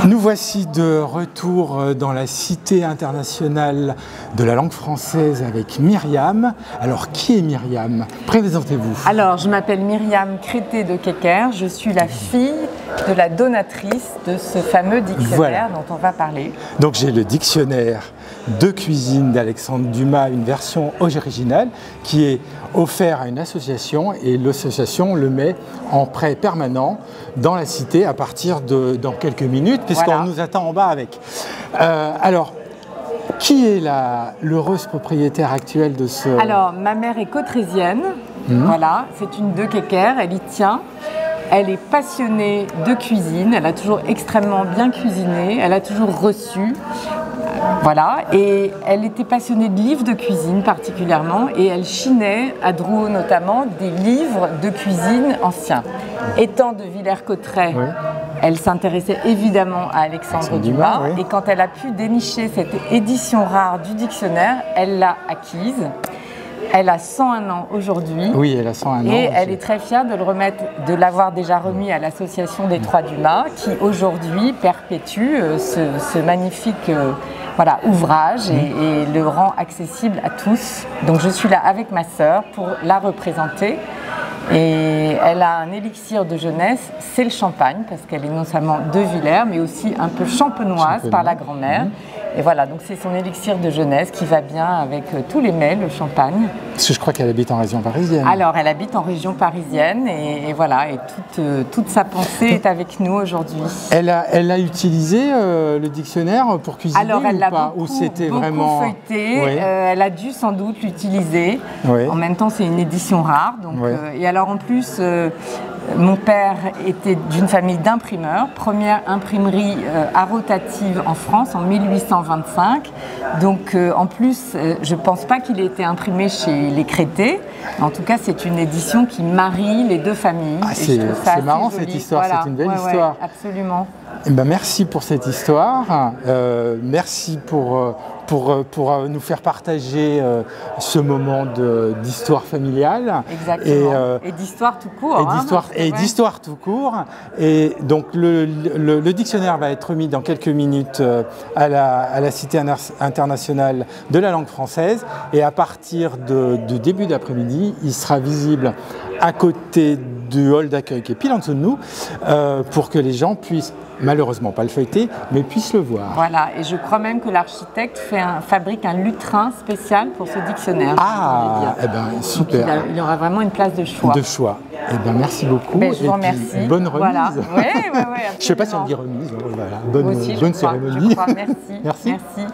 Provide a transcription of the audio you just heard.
Nous voici de retour dans la Cité internationale de la langue française avec Myriam. Alors, qui est Myriam? Présentez-vous. Alors, je m'appelle Myriam Crété de Kecker. Je suis la fille de la donatrice de ce fameux dictionnaire dont on va parler. Donc, j'ai le dictionnaire de cuisine d'Alexandre Dumas, une version originale qui est offert à une association et l'association le met en prêt permanent dans la cité à partir de dans quelques minutes puisqu'on nous attend en bas avec. Alors, qui est l'heureuse propriétaire actuelle de ce... Alors, ma mère est cotrésienne, voilà, c'est une de Kecker, elle y tient. Elle est passionnée de cuisine, elle a toujours extrêmement bien cuisiné, elle a toujours reçu. Voilà, et elle était passionnée de livres de cuisine particulièrement et elle chinait, à Drouot notamment, des livres de cuisine anciens. Étant de Villers-Cotterêts, elle s'intéressait évidemment à Alexandre Dumas et quand elle a pu dénicher cette édition rare du dictionnaire, elle l'a acquise. Elle a 101 ans aujourd'hui. Oui, elle a 101 ans. Et elle est très fière de l'avoir déjà remis à l'association des Trois Dumas, qui aujourd'hui perpétue ce magnifique ouvrage et le rend accessible à tous. Donc je suis là avec ma sœur pour la représenter. Et elle a un élixir de jeunesse, c'est le champagne, parce qu'elle est non seulement de Villers, mais aussi un peu champenoise par la grand-mère. Et voilà, donc c'est son élixir de jeunesse qui va bien avec tous les mets, le champagne. Parce que je crois qu'elle habite en région parisienne. Alors, elle habite en région parisienne et voilà, et toute sa pensée est avec nous aujourd'hui. Elle a utilisé le dictionnaire pour cuisiner. Alors, elle l'a beaucoup feuilleté. Elle a dû sans doute l'utiliser. En même temps, c'est une édition rare. Donc, et alors, en plus, mon père était d'une famille d'imprimeurs, première imprimerie arotative en France en 1825. Donc en plus, je ne pense pas qu'il ait été imprimé chez les Crétés. En tout cas, c'est une édition qui marie les deux familles. Ah, c'est marrant cette histoire, c'est une belle histoire. Absolument. Eh ben, merci pour cette histoire. Merci pour nous faire partager ce moment d'histoire familiale. Exactement. Et d'histoire tout court. Et d'histoire tout court. Et donc le dictionnaire va être remis dans quelques minutes à la Cité internationale de la langue française. Et à partir du début d'après-midi, il sera visible à côté du hall d'accueil qui est pile en dessous de nous pour que les gens puissent malheureusement pas le feuilleter, mais puissent le voir. Voilà, et je crois même que l'architecte fabrique un lutrin spécial pour ce dictionnaire. Ah, eh ben super. Donc il aura vraiment une place de choix. De choix. Eh ben merci beaucoup. Je vous remercie. Bonne remise. Voilà. Oui, je ne sais pas si on dit remise. Voilà. Bonne cérémonie. Je crois. Merci. Merci.